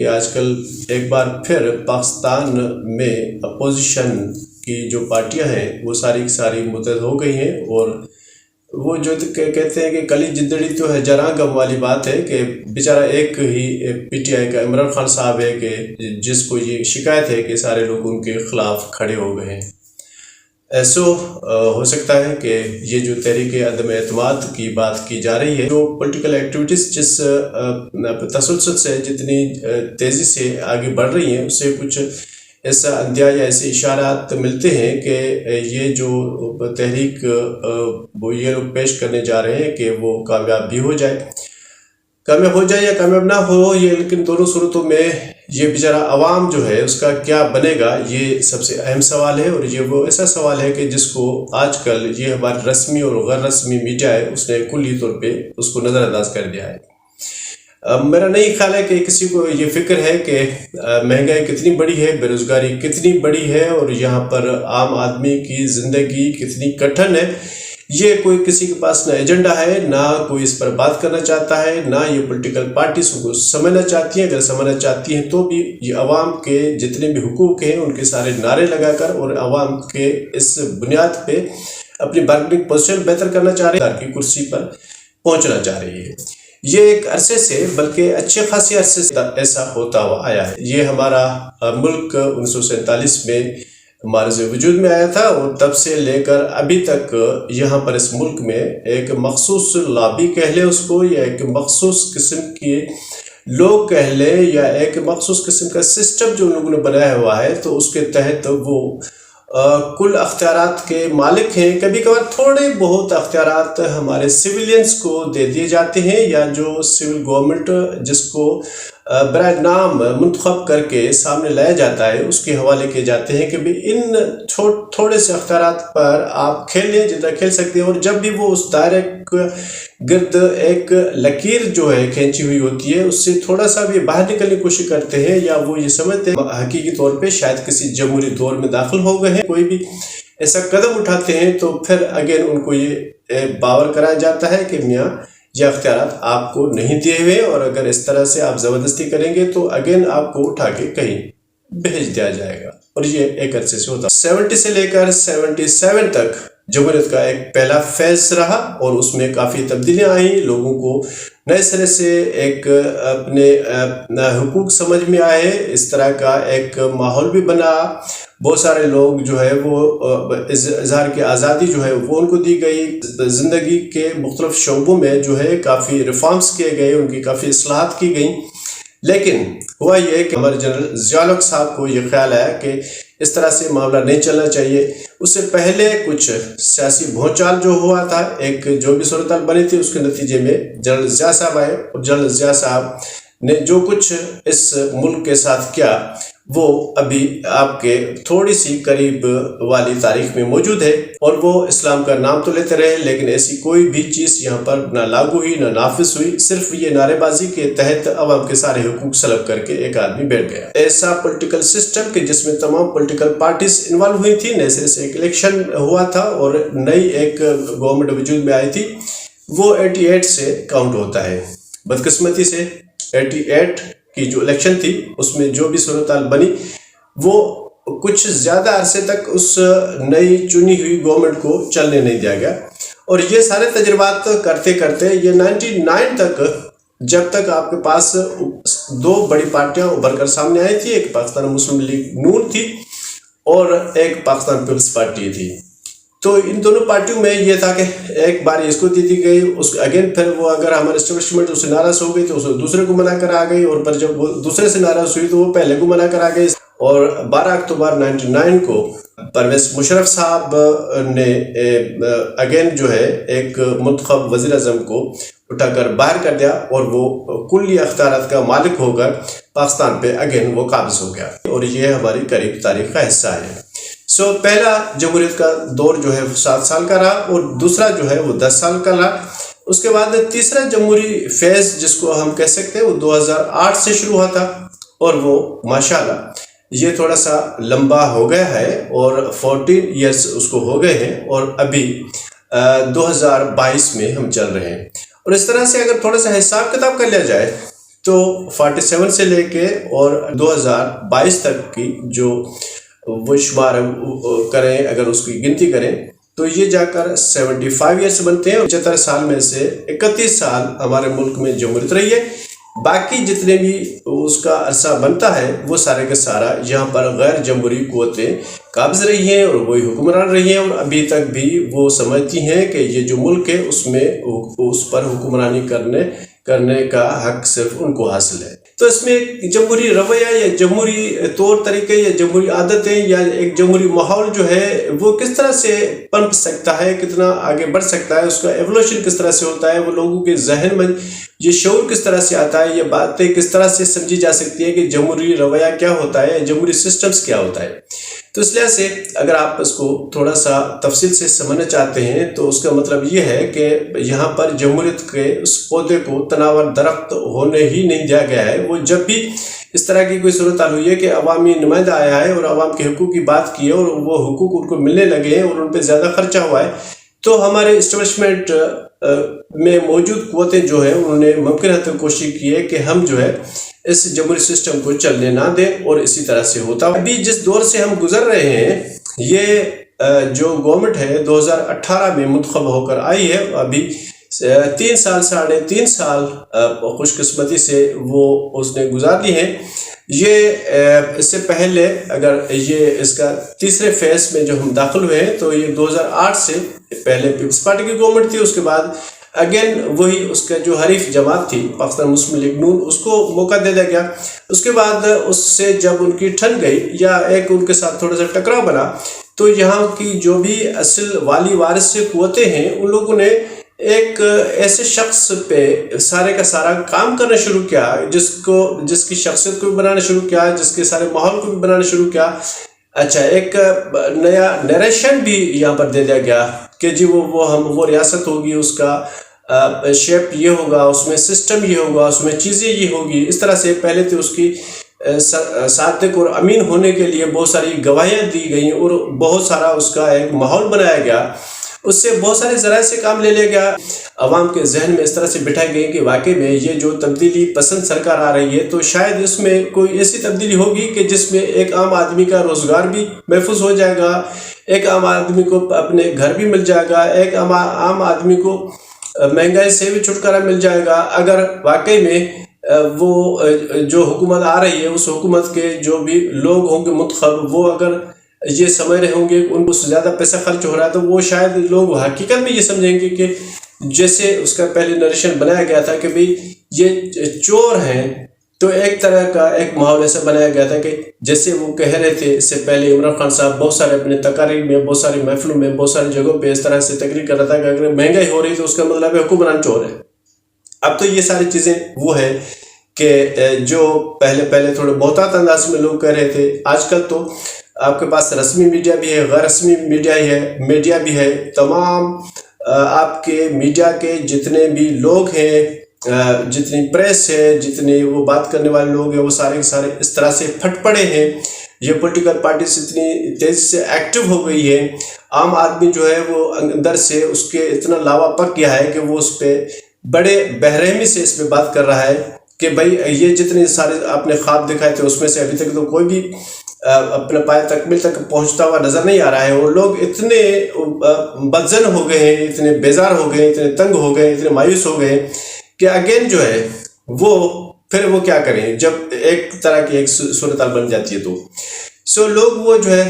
کہ آج کل ایک بار پھر پاکستان میں اپوزیشن کی جو پارٹیاں ہیں وہ ساری کی ساری متحد ہو گئی ہیں، اور وہ جو کہتے ہیں کہ کلی جدڑی تو ہے جراں غم والی بات ہے کہ بیچارہ ایک ہی پی ٹی آئی کا عمران خان صاحب ہے کہ جس کو یہ شکایت ہے کہ سارے لوگ ان کے خلاف کھڑے ہو گئے ہیں۔ ایسو ہو سکتا ہے کہ یہ جو تحریک عدم اعتماد کی بات کی جا رہی ہے، جو پولیٹیکل ایکٹیویٹیز جس تسلسل سے جتنی تیزی سے آگے بڑھ رہی ہیں، اس سے کچھ ایسا اندیا یا ایسے اشارات ملتے ہیں کہ یہ جو تحریک وہ یہ لوگ پیش کرنے جا رہے ہیں کہ وہ کامیاب بھی ہو جائے یا کامیاب نہ ہو یہ، لیکن دونوں صورتوں میں یہ بیچارہ عوام جو ہے اس کا کیا بنے گا، یہ سب سے اہم سوال ہے۔ اور یہ وہ ایسا سوال ہے کہ جس کو آج کل یہ ہمارے رسمی اور غیر رسمی میڈیا ہے اس نے کلی طور پہ اس کو نظر انداز کر دیا ہے۔ میرا نہیں خیال ہے کہ کسی کو یہ فکر ہے کہ مہنگائی کتنی بڑی ہے، بے روزگاری کتنی بڑی ہے، اور یہاں پر عام آدمی کی زندگی کتنی کٹھن ہے۔ یہ کوئی کسی کے پاس نہ ایجنڈا ہے، نہ کوئی اس پر بات کرنا چاہتا ہے، نہ یہ پولیٹیکل پارٹیز کو سمجھنا چاہتی ہیں۔ اگر سمجھنا چاہتی ہیں تو بھی یہ عوام کے جتنے بھی حقوق ہیں ان کے سارے نعرے لگا کر اور عوام کے اس بنیاد پہ اپنی بارگننگ پوزیشن بہتر کرنا چاہ رہے ہیں، کی کرسی پر پہنچنا چاہ رہی ہے۔ یہ ایک عرصے سے، بلکہ اچھے خاصے عرصے سے ایسا ہوتا ہوا آیا ہے۔ یہ ہمارا ملک 1947 میں ہمارے وجود میں آیا تھا، اور تب سے لے کر ابھی تک یہاں پر اس ملک میں ایک مخصوص لابی کہہ لیں اس کو، یا ایک مخصوص قسم کے لوگ کہہ لیں، یا ایک مخصوص قسم کا سسٹم جو ان لوگوں نے بنایا ہوا ہے، تو اس کے تحت وہ کل اختیارات کے مالک ہیں۔ کبھی کبھار تھوڑے بہت اختیارات ہمارے سویلینز کو دے دیے جاتے ہیں، یا جو سول گورنمنٹ جس کو برائے نام منتخب کر کے سامنے لایا جاتا ہے اس کے حوالے کیے جاتے ہیں کہ بھی ان تھوڑے سے اختیارات پر آپ کھیل لیں جتنا کھیل سکتے ہیں۔ اور جب بھی وہ اس دائرے گرد ایک لکیر جو ہے کھینچی ہوئی ہوتی ہے، اس سے تھوڑا سا بھی باہر نکلنے کی کوشش کرتے ہیں، یا وہ یہ سمجھتے ہیں حقیقی طور پہ شاید کسی جمہوری دور میں داخل ہو گئے ہیں، کوئی بھی ایسا قدم اٹھاتے ہیں تو پھر اگین ان کو یہ باور کرایا جاتا ہے کہ میاں یہ اختیارات آپ کو نہیں دیے ہوئے، اور اگر اس طرح سے آپ زبردستی کریں گے تو اگین آپ کو اٹھا کے کہیں بھیج دیا جائے گا۔ اور یہ ایک عرصے سے ہوتا 70 سے لے کر 77 تک جمہوریت کا ایک پہلا فیز رہا، اور اس میں کافی تبدیلیاں آئیں، لوگوں کو نئے سرے سے ایک اپنے حقوق سمجھ میں آئے، اس طرح کا ایک ماحول بھی بنا۔ بہت سارے لوگ جو ہے وہ اظہار کی آزادی جو ہے وہ ان کو دی گئی، زندگی کے مختلف شعبوں میں جو ہے کافی ریفارمز کیے گئے، ان کی کافی اصلاحات کی گئیں۔ لیکن ہوا یہ کہ ہمارے جنرل ضیاء الحق صاحب کو یہ خیال آیا کہ اس طرح سے معاملہ نہیں چلنا چاہیے۔ اس سے پہلے کچھ سیاسی بھونچال جو ہوا تھا، ایک جو بھی صورتحال بنی تھی، اس کے نتیجے میں جنرل ضیاء صاحب آئے، اور جنرل ضیاء صاحب نے جو کچھ اس ملک کے ساتھ کیا وہ ابھی آپ کے تھوڑی سی قریب والی تاریخ میں موجود ہے، اور وہ اسلام کا نام تو لیتے رہے لیکن ایسی کوئی بھی چیز یہاں پر نہ لاگو ہوئی نہ نافذ ہوئی، صرف یہ نعرے بازی کے تحت عوام کے سارے حقوق سلب کر کے ایک آدمی بیٹھ گیا۔ ایسا پولیٹیکل سسٹم کہ جس میں تمام پولیٹیکل پارٹیز انوالو ہوئی تھی، نئے سرے سے ایک الیکشن ہوا تھا اور نئی ایک گورنمنٹ وجود میں آئی تھی، وہ 88 سے کاؤنٹ ہوتا ہے۔ بدقسمتی سے 88 کی جو الیکشن تھی اس میں جو بھی صورتحال بنی وہ کچھ زیادہ عرصے تک اس نئی چنی ہوئی گورنمنٹ کو چلنے نہیں دیا گیا، اور یہ سارے تجربات کرتے کرتے یہ 99 تک، جب تک آپ کے پاس دو بڑی پارٹیاں ابھر کر سامنے آئی تھی، ایک پاکستان مسلم لیگ نون تھی اور ایک پاکستان پیپلز پارٹی تھی۔ تو ان دونوں پارٹیوں میں یہ تھا کہ ایک بار اس کو دی گئی، اس اگین پھر وہ اگر ہمارے اسٹیبلشمنٹ اس سے ناراض ہو گئی تو اسے دوسرے کو منع کر آ گئی، اور پھر جب وہ دوسرے سے ناراض ہوئی تو وہ پہلے کو منع کر آ گئی۔ اور 12 اکتوبر 99 کو پرویز مشرف صاحب نے اگین جو ہے ایک منتخب وزیر اعظم کو اٹھا کر باہر کر دیا، اور وہ کلی اختیارات کا مالک ہو کر پاکستان پہ اگین وہ قابض ہو گیا، اور یہ ہماری قریب تاریخ کا حصہ ہے۔ پہلا جمہوریت کا دور جو ہے 7 سال کا رہا، اور دوسرا جو ہے وہ 10 سال کا رہا۔ اس کے بعد تیسرا جمہوری فیز جس کو ہم کہہ سکتے ہیں وہ 2008 سے شروع ہوا تھا، اور وہ ماشاءاللہ یہ تھوڑا سا لمبا ہو گیا ہے، اور 14 ایئرس اس کو ہو گئے ہیں، اور ابھی 2022 میں ہم چل رہے ہیں۔ اور اس طرح سے اگر تھوڑا سا حساب کتاب کر لیا جائے تو 47 سے لے کے اور 2022 تک کی جو وہ شمار کریں، اگر اس کی گنتی کریں تو یہ جا کر 75 ایئرس بنتے ہیں، اور 75 سال میں سے 31 سال ہمارے ملک میں جمہوریت رہی ہے۔ باقی جتنے بھی اس کا عرصہ بنتا ہے وہ سارے کا سارا یہاں پر غیر جمہوری قوتیں قابض رہی ہیں اور وہی حکمران رہی ہیں، اور ابھی تک بھی وہ سمجھتی ہیں کہ یہ جو ملک ہے اس میں اس پر حکمرانی کرنے کا حق صرف ان کو حاصل ہے۔ تو اس میں ایک جمہوری رویہ یا جمہوری طور طریقے یا جمہوری عادتیں یا ایک جمہوری ماحول جو ہے وہ کس طرح سے پنپ سکتا ہے، کتنا آگے بڑھ سکتا ہے، اس کا ایوولوشن کس طرح سے ہوتا ہے، وہ لوگوں کے ذہن میں یہ شعور کس طرح سے آتا ہے، یہ باتیں کس طرح سے سمجھی جا سکتی ہیں کہ جمہوری رویہ کیا ہوتا ہے، جمہوری سسٹمز کیا ہوتا ہے۔ تو اس لحاظ سے اگر آپ اس کو تھوڑا سا تفصیل سے سمجھنا چاہتے ہیں تو اس کا مطلب یہ ہے کہ یہاں پر جمہوریت کے اس پودے کو تناور درخت ہونے ہی نہیں دیا گیا ہے۔ وہ جب بھی اس طرح کی کوئی صورتحال ہوئی ہے کہ عوامی نمائندہ آیا ہے اور عوام کے حقوق کی بات کی ہے اور وہ حقوق ان کو ملنے لگے ہیں اور ان پہ زیادہ خرچہ ہوا ہے، تو ہمارے اسٹیبلشمنٹ میں موجود قوتیں جو ہیں انہوں نے ممکن حد تک کوشش کی ہے کہ ہم جو ہے اس جمہوری سسٹم کو چلنے نہ دیں، اور اسی طرح سے ہوتا ہے۔ ابھی جس دور سے ہم گزر رہے ہیں، یہ جو گورنمنٹ ہے 2018 میں منتخب ہو کر آئی ہے، ابھی 3 سال 3.5 سال خوش قسمتی سے وہ اس نے گزار دی ہیں۔ یہ اس سے پہلے اگر یہ اس کا تیسرے فیز میں جو ہم داخل ہوئے ہیں تو یہ 2008 سے پہلے پیپلز پارٹی کی گورنمنٹ تھی، اس کے بعد اگین وہی اس کا جو حریف جماعت تھی پاکستان مسلم لیگ نون، اس کو موقع دے دیا گیا۔ اس کے بعد اس سے جب ان کی ٹھن گئی یا ایک ان کے ساتھ تھوڑا سا ٹکراؤ بنا، تو یہاں کی جو بھی اصل والی وارث سے قوتیں ہیں ان لوگوں نے ایک ایسے شخص پہ سارے کا سارا کام کرنا شروع کیا جس کی شخصیت کو بھی بنانا شروع کیا، جس کے سارے ماحول کو بھی بنانا شروع کیا۔ اچھا، ایک نیا نیریشن بھی یہاں پر دے دیا گیا کہ جی وہ ریاست ہوگی، اس کا شیپ یہ ہوگا، اس میں سسٹم یہ ہوگا، اس میں چیزیں یہ ہوگی۔ اس طرح سے پہلے تو اس کی صادق اور امین ہونے کے لیے بہت ساری گواہیاں دی گئیں اور بہت سارا اس کا ایک ماحول بنایا گیا، اس سے بہت سارے ذرائع سے کام لے لیا گیا۔ عوام کے ذہن میں اس طرح سے بٹھائی گئی کہ واقعی میں یہ جو تبدیلی پسند سرکار آ رہی ہے تو شاید اس میں کوئی ایسی تبدیلی ہوگی کہ جس میں ایک عام آدمی کا روزگار بھی محفوظ ہو جائے گا، ایک عام آدمی کو اپنے گھر بھی مل جائے گا، ایک عام آدمی کو مہنگائی سے بھی چھٹکارا مل جائے گا، اگر واقعی میں وہ جو حکومت آ رہی ہے اس حکومت کے جو بھی لوگ ہوں گے منتخب، وہ اگر یہ سمجھ رہے ہوں گے ان کو زیادہ پیسہ خرچ ہو رہا ہے تو وہ شاید لوگ حقیقت میں یہ سمجھیں گے کہ جیسے اس کا پہلے نریشن بنایا گیا تھا کہ بھئی یہ چور ہیں، تو ایک طرح کا ایک ماحول ایسا بنایا گیا تھا کہ جیسے وہ کہہ رہے تھے اس سے پہلے عمران خان صاحب بہت سارے اپنے تقاریر میں، بہت ساری محفلوں میں، بہت ساری جگہوں پہ اس طرح سے تقریر کر رہا تھا کہ اگر مہنگائی ہو رہی تو اس کا مطلب ہے حکمران چور ہے۔ اب تو یہ ساری چیزیں وہ ہے کہ جو پہلے تھوڑے بہتات انداز میں لوگ کہہ رہے تھے، آج کل تو آپ کے پاس رسمی میڈیا بھی ہے، غیر رسمی میڈیا بھی ہے، تمام آپ کے میڈیا کے جتنے بھی لوگ ہیں، جتنی پریس ہے، جتنے وہ بات کرنے والے لوگ ہیں، وہ سارے کے سارے اس طرح سے پھٹ پڑے ہیں۔ یہ پولیٹیکل پارٹیز اتنی تیزی سے ایکٹیو ہو گئی ہے، عام آدمی جو ہے وہ اندر سے اس کے اتنا لاوا پک گیا ہے کہ وہ اس پہ بڑے بہرحمی سے اس پہ بات کر رہا ہے کہ بھائی یہ جتنے سارے آپ نے خواب دکھائے تھے اس میں سے ابھی تک تو کوئی بھی اپنے پائے تکمیل تک پہنچتا ہوا نظر نہیں آ رہا ہے۔ اور لوگ اتنے بدظن ہو گئے ہیں، اتنے بیزار ہو گئے ہیں، اتنے تنگ ہو گئے ہیں، اتنے مایوس ہو گئے ہیں کہ اگین جو ہے وہ کیا کریں جب ایک طرح کی ایک صورتحال بن جاتی ہے تو لوگ وہ جو ہے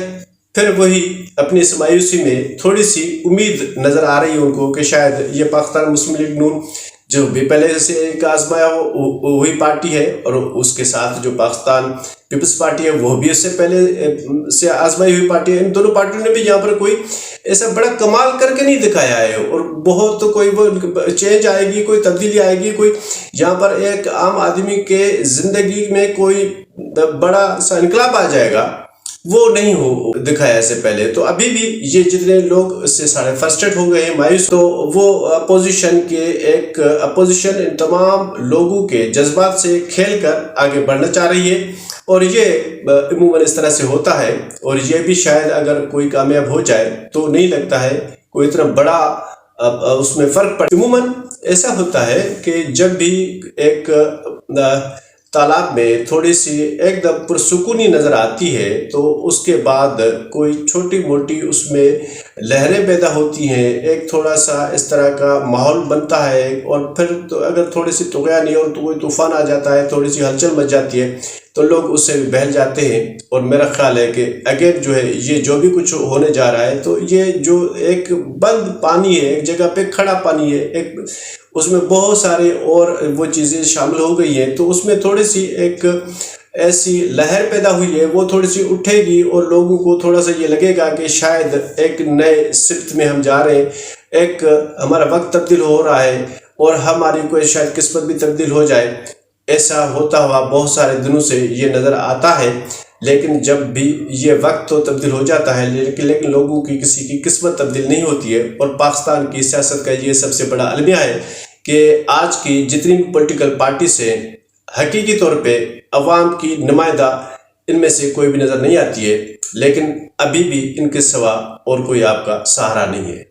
پھر وہی اپنی اس مایوسی میں تھوڑی سی امید نظر آ رہی ہے ان کو کہ شاید یہ پاکستان مسلم لیگ نون جو بھی پہلے سے ایک آزمایا وہی پارٹی ہے، اور اس کے ساتھ جو پاکستان پیپلز پارٹی ہے وہ بھی اس سے پہلے سے آزمائی ہوئی پارٹی ہے۔ ان دونوں پارٹیوں نے بھی یہاں پر کوئی ایسا بڑا کمال کر کے نہیں دکھایا ہے، اور بہت کوئی وہ چینج آئے گی، کوئی تبدیلی آئے گی، کوئی یہاں پر ایک عام آدمی کے زندگی میں کوئی بڑا سا انقلاب آ جائے گا، وہ نہیں ہو دکھایا اس سے پہلے۔ تو ابھی بھی یہ جتنے لوگ اس سے سارے فرسٹریٹ ہو گئے ہیں، مایوس، تو وہ اپوزیشن ان تمام لوگوں کے جذبات سے کھیل کر آگے بڑھنا چاہ رہی ہے، اور یہ عموماً اس طرح سے ہوتا ہے۔ اور یہ بھی شاید اگر کوئی کامیاب ہو جائے تو نہیں لگتا ہے کوئی اتنا بڑا اس میں فرق پڑ عموماً ایسا ہوتا ہے کہ جب بھی ایک تالاب میں تھوڑی سی ایک دم پرسکونی نظر آتی ہے تو اس کے بعد کوئی چھوٹی موٹی اس میں لہریں پیدا ہوتی ہیں، ایک تھوڑا سا اس طرح کا ماحول بنتا ہے، اور پھر تو اگر تھوڑی سی طغیانی اور کوئی طوفان آ جاتا ہے، تھوڑی سی ہلچل مچ جاتی ہے تو لوگ اس سے بھی بہل جاتے ہیں۔ اور میرا خیال ہے کہ اگین جو ہے یہ جو بھی کچھ ہونے جا رہا ہے تو یہ جو ایک بند پانی ہے، ایک جگہ پہ کھڑا پانی ہے، ایک اس میں بہت سارے اور وہ چیزیں شامل ہو گئی ہیں، تو اس میں تھوڑی سی ایک ایسی لہر پیدا ہوئی ہے، وہ تھوڑی سی اٹھے گی اور لوگوں کو تھوڑا سا یہ لگے گا کہ شاید ایک نئے سمت میں ہم جا رہے ہیں، ایک ہمارا وقت تبدیل ہو رہا ہے اور ہماری کوئی شاید قسمت بھی تبدیل ہو جائے۔ ایسا ہوتا ہوا بہت سارے دنوں سے یہ نظر آتا ہے، لیکن جب بھی یہ وقت تو تبدیل ہو جاتا ہے لیکن لوگوں کی کسی کی قسمت تبدیل نہیں ہوتی ہے۔ اور پاکستان کی سیاست کا یہ سب سے بڑا المیہ ہے کہ آج کی جتنی بھی پولیٹیکل پارٹی سے حقیقی طور پہ عوام کی نمائندہ ان میں سے کوئی بھی نظر نہیں آتی ہے، لیکن ابھی بھی ان کے سوا اور کوئی آپ کا سہارا نہیں ہے۔